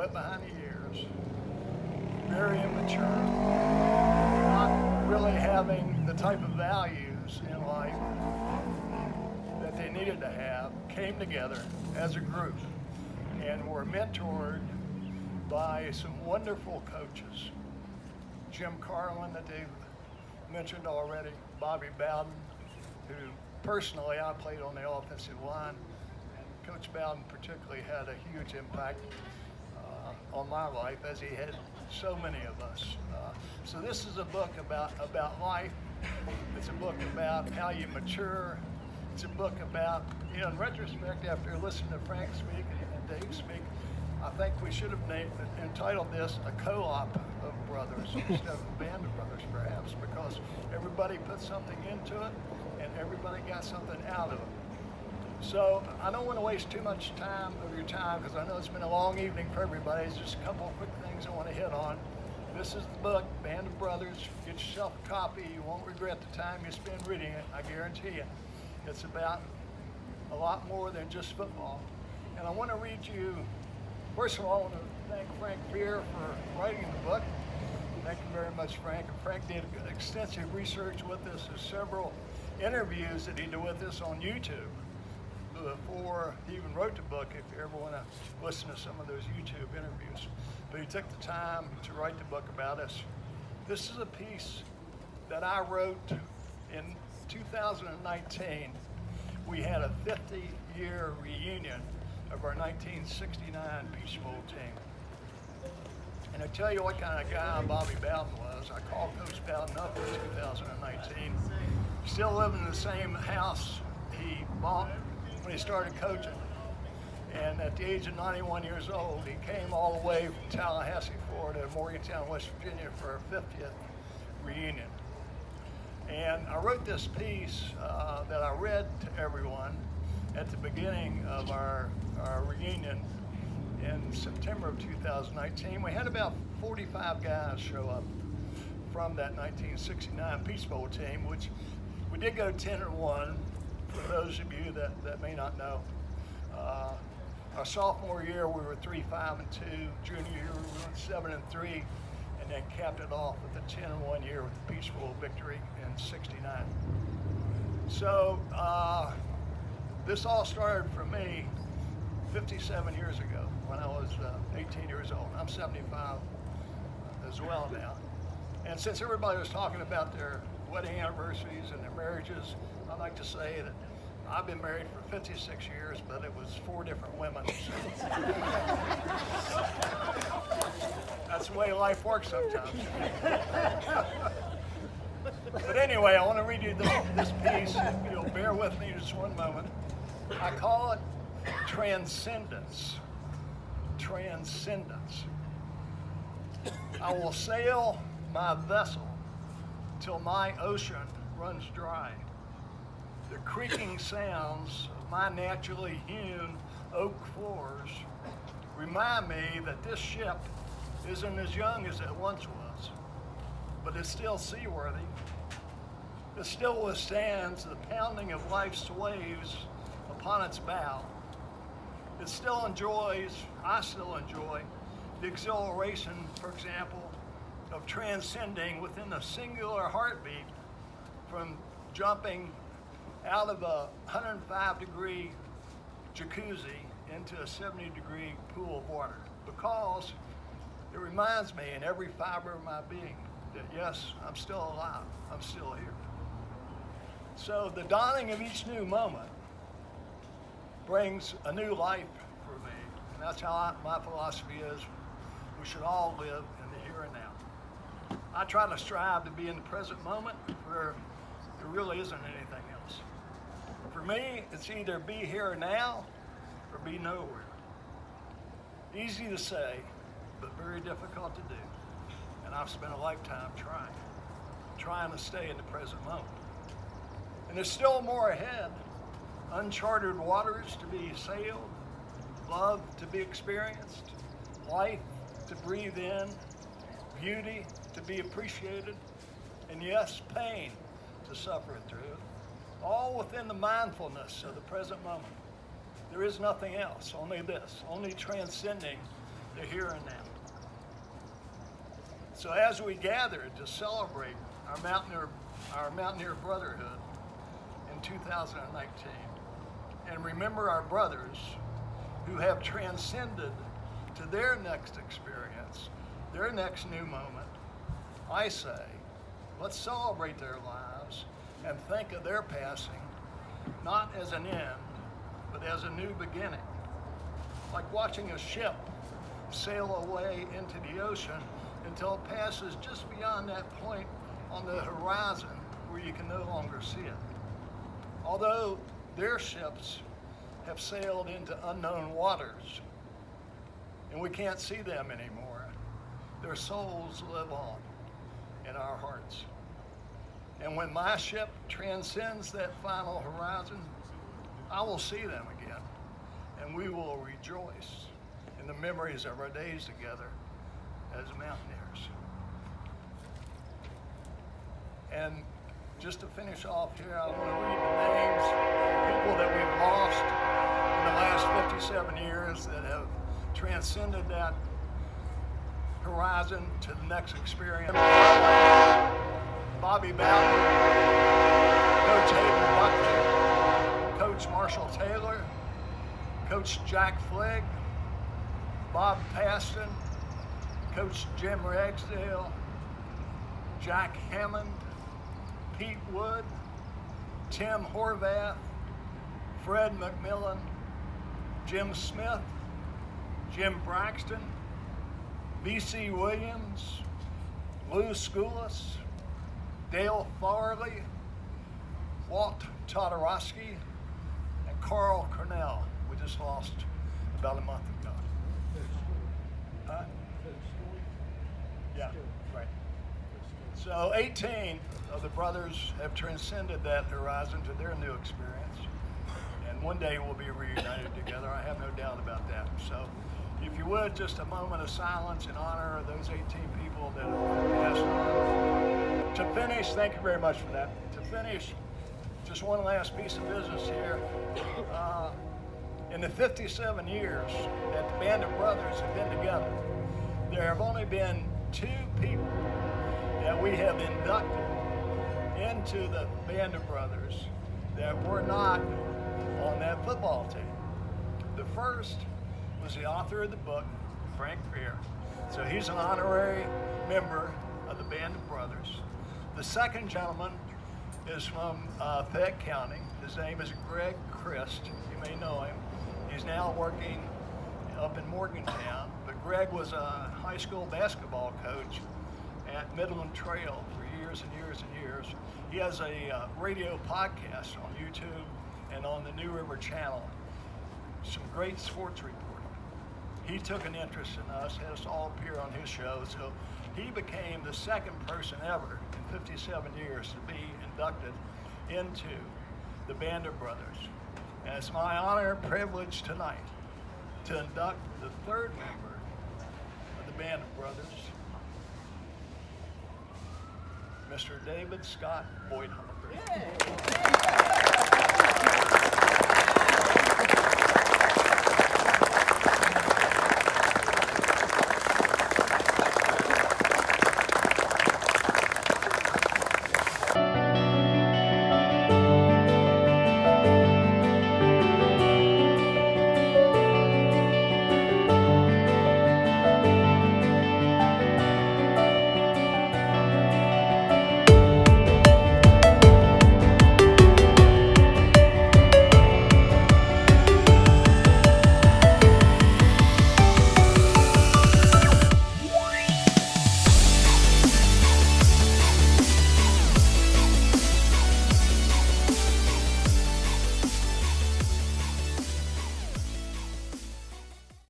wet behind the ears, very immature, not really having the type of values in life that they needed to have, came together as a group and were mentored by some wonderful coaches. Jim Carlin, that they've mentioned already, Bobby Bowden, who personally I played on the offensive line, and Coach Bowden particularly had a huge impact on my life, as he had so many of us. So this is a book about life. It's a book about how you mature. It's a book about, in retrospect, after listening to Frank speak and Dave speak, I think we should have entitled this a co-op of brothers instead of a band of brothers, perhaps, because everybody put something into it and everybody got something out of it. So I don't want to waste too much time of your time, because I know it's been a long evening for everybody. It's just a couple of quick things I want to hit on. This is the book, Band of Brothers. Get yourself a copy. You won't regret the time you spend reading it, I guarantee you. It's about a lot more than just football. And I want to read you, first of all, I want to thank Frank Beer for writing the book. Thank you very much, Frank. And Frank did extensive research with us. There's several interviews that he did with us on YouTube before he even wrote the book, if you ever want to listen to some of those YouTube interviews. But he took the time to write the book about us. This is a piece that I wrote in 2019. We had a 50-year reunion of our 1969 Peach Bowl team. And I tell you what kind of guy Bobby Bowden was. I called Coach Bowden up in 2019. Still living in the same house he bought when he started coaching. And at the age of 91 years old, he came all the way from Tallahassee, Florida, to Morgantown, West Virginia for our 50th reunion. And I wrote this piece that I read to everyone at the beginning of our reunion in September of 2019. We had about 45 guys show up from that 1969 Peach Bowl team, which we did go 10-1. For those of you that may not know, our sophomore year we were 3-5-2. Junior year we went 7-3, and then capped it off with a 10-1 year with the Peach Bowl victory in '69. So this all started for me 57 years ago when I was 18 years old. I'm 75 as well now. And since everybody was talking about their wedding anniversaries and their marriages, I'd like to say that I've been married for 56 years, but it was 4 different women. That's the way life works sometimes. But anyway, I want to read you this piece. If you'll bear with me just one moment. I call it transcendence. Transcendence. I will sail my vessel till my ocean runs dry. The creaking sounds of my naturally hewn oak floors remind me that this ship isn't as young as it once was, but it's still seaworthy. It still withstands the pounding of life's waves upon its bow. I still enjoy the exhilaration, for example, of transcending within a singular heartbeat from jumping out of a 105-degree jacuzzi into a 70-degree pool of water, because it reminds me in every fiber of my being that yes, I'm still alive, I'm still here. So the dawning of each new moment brings a new life for me, and that's how my philosophy is. We should all live in the here and now. I try to strive to be in the present moment where there really isn't anything else. For me, it's either be here now or be nowhere. Easy to say, but very difficult to do. And I've spent a lifetime trying to stay in the present moment. And there's still more ahead. Uncharted waters to be sailed, love to be experienced, life to breathe in, beauty to be appreciated, and yes, pain to suffer through, all within the mindfulness of the present moment. There is nothing else, only this, only transcending the here and now. So as we gathered to celebrate our Mountaineer Brotherhood in 2019, and remember our brothers who have transcended to their next experience, their next new moment, I say, let's celebrate their lives and think of their passing not as an end, but as a new beginning. Like watching a ship sail away into the ocean until it passes just beyond that point on the horizon where you can no longer see it. Although their ships have sailed into unknown waters and we can't see them anymore, their souls live on in our hearts. And when my ship transcends that final horizon, I will see them again, and we will rejoice in the memories of our days together as Mountaineers. And just to finish off here, I want to read the names of people that we've lost in the last 57 years that have transcended that horizon to the next experience. Bobby Bowden, Coach Abel Buckley, Coach Marshall Taylor, Coach Jack Fligg, Bob Paston, Coach Jim Ragsdale, Jack Hammond, Pete Wood, Tim Horvath, Fred McMillan, Jim Smith, Jim Braxton, B.C. Williams, Lou Skoulas, Dale Farley, Walt Todorowski, and Carl Cornell. We just lost about a month ago. Yeah, right. So 18 of the brothers have transcended that horizon to their new experience. And one day we'll be reunited together. I have no doubt about that. So if you would, just a moment of silence in honor of those 18 people that have passed on. To finish, thank you very much for that. To finish, just one last piece of business here. In the 57 years that the Band of Brothers have been together, there have only been 2 people that we have inducted into the Band of Brothers that were not on that football team. The first was the author of the book, Frank Greer. So he's an honorary member of the Band of Brothers. The second gentleman is from Fayette County. His name is Greg Christ. You may know him. He's now working up in Morgantown, but Greg was a high school basketball coach at Midland Trail for years and years and years. He has a radio podcast on YouTube and on the New River Channel. Some great sports reporting. He took an interest in us, had us all appear on his show, so he became the second person ever in 57 years to be inducted into the Band of Brothers. And it's my honor and privilege tonight to induct the third member of the Band of Brothers, Mr. David Scott Boydhopper.